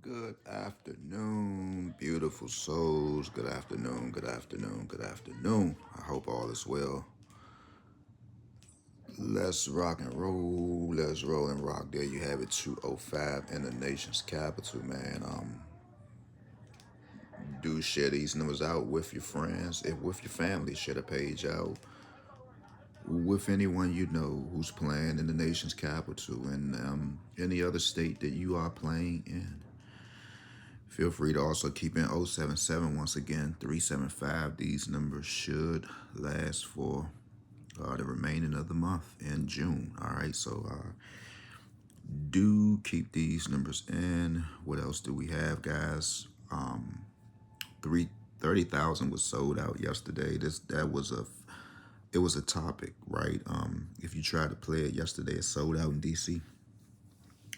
Good afternoon, beautiful souls. Good afternoon, good afternoon, good afternoon. I hope all is well. Let's rock and roll. Let's roll and rock. There you have it, 205 in the nation's capital, man. Do share these numbers out with your friends, if with your family. Share the page out with anyone you know who's playing in the nation's capital and any other state that you are playing in. Feel free to also keep in 077 once again, 375. These numbers should last for the remaining of the month in June. All right, so do keep these numbers in. What else do we have, guys? Three 30,000 was sold out yesterday. It was a topic, right? If you tried to play it yesterday, it sold out in DC.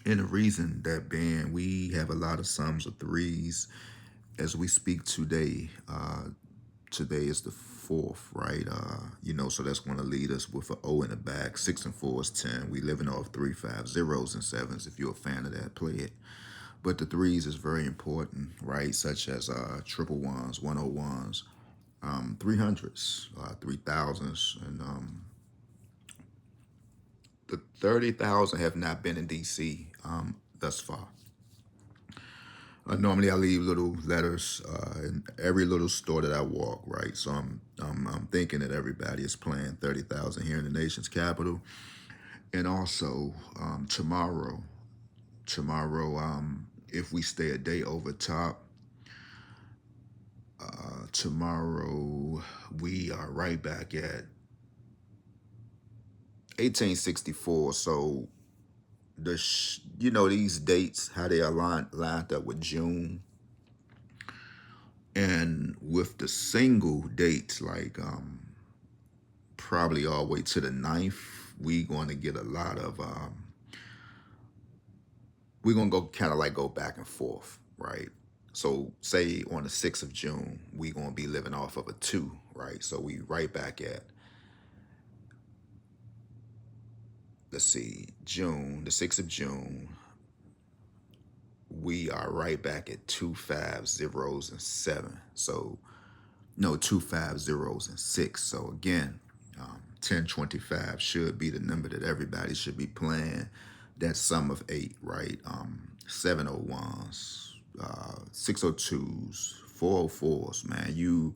And the reason that being, we have a lot of sums of threes as we speak today. Today is the fourth, right? So that's going to lead us with an O in the back. Six and four is 10. We living off three, five, zeros, and sevens. If you're a fan of that, play it. But the threes is very important, right? Such as triple ones, 101s, 300s, 3000s, and the 30,000 have not been in DC thus far. Normally, I leave little letters in every little store that I walk, right? So I'm thinking that everybody is playing 30,000 here in the nation's capital, and also tomorrow, if we stay a day over top, tomorrow we are right back at 1864. So these dates, how they are lined up with June. And with the single dates, like probably all the way to the ninth, we going to get a lot of, we're going to go kind of like go back and forth, right? So say on the 6th of June, we going to be living off of a 2, right? So we right back at, let's see, June, the 6th of June, we are right back at 2 5 zeros and 7. So no, 2 5 zeros and 6. So again, 1025 should be the number that everybody should be playing. That sum of 8, right? 701s, 602s, 404s, man. You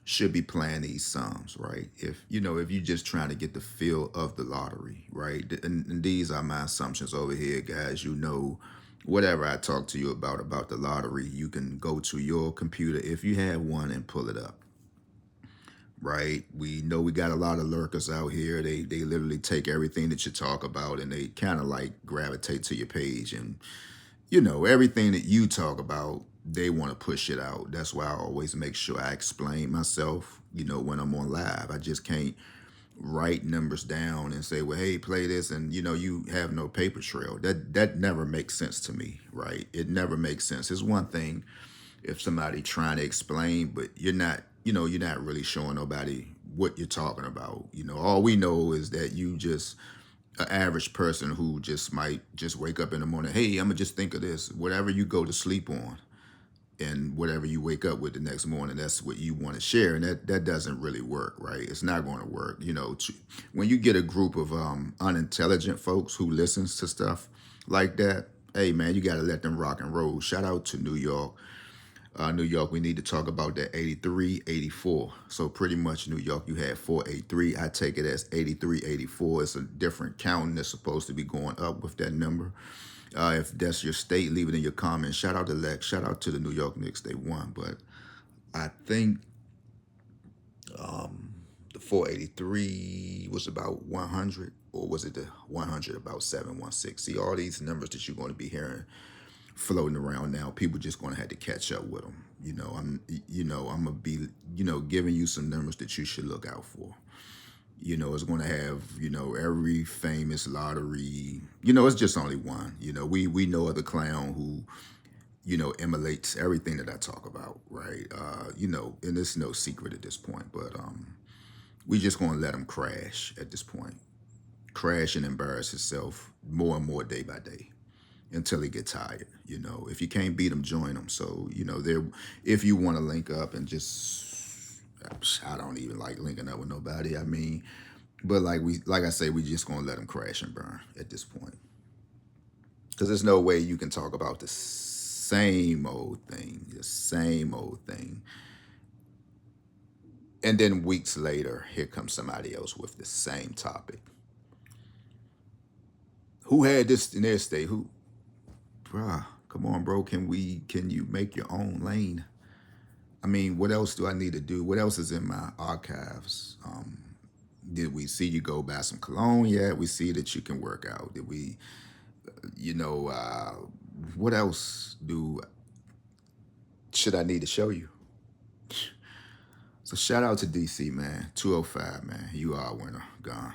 should be playing these sums, right? If you're just trying to get the feel of the lottery, right? And these are my assumptions over here, guys. Whatever I talk to you about the lottery, you can go to your computer if you have one and pull it up, right? We know we got a lot of lurkers out here. They literally take everything that you talk about and they kind of like gravitate to your page, and everything that you talk about, they want to push it out. That's why I always make sure I explain myself, when I'm on live. I just can't write numbers down and say, well, hey, play this, and you have no paper trail. That never makes sense to me, right? It never makes sense. It's one thing if somebody trying to explain, but you're not really showing nobody what you're talking about. All we know is that you just an average person who just might just wake up in the morning, hey, I'm gonna just think of this. Whatever you go to sleep on and whatever you wake up with the next morning, that's what you want to share. And that doesn't really work, right? It's not going to work. When you get a group of unintelligent folks who listens to stuff like that, hey man, you got to let them rock and roll. Shout out to New York. New York, we need to talk about that 83, 84. So pretty much New York, you had 483. I take it as 83, 84. It's a different counting that's supposed to be going up with that number. If that's your state, leave it in your comments. Shout out to Lex. Shout out to the New York Knicks. They won. But I think the 483 was about 100, or was it the 100 about 716? See, all these numbers that you're going to be hearing floating around now, people just going to have to catch up with them. I'm gonna be giving you some numbers that you should look out for. It's going to have every famous lottery. It's just only one. We know of the clown who emulates everything that I talk about, right? And it's no secret at this point, but we just going to let him crash at this point, crash and embarrass himself more and more day by day. until he get tired. You know, if you can't beat him, join him. So, you know, there, if you want to link up and just, I don't even like linking up with nobody. I mean, but like I say, we just gonna let him crash and burn at this point, because there's no way you can talk about the same old thing, and then weeks later, here comes somebody else with the same topic. Who had this in their state? Who, bruh? Come on, bro. Can you make your own lane? I mean, what else do I need to do? What else is in my archives? Did we see you go buy some cologne yet? We see that you can work out. Did we, you know, what else should I need to show you? So shout out to DC, man. 205, man. You are a winner. Gone.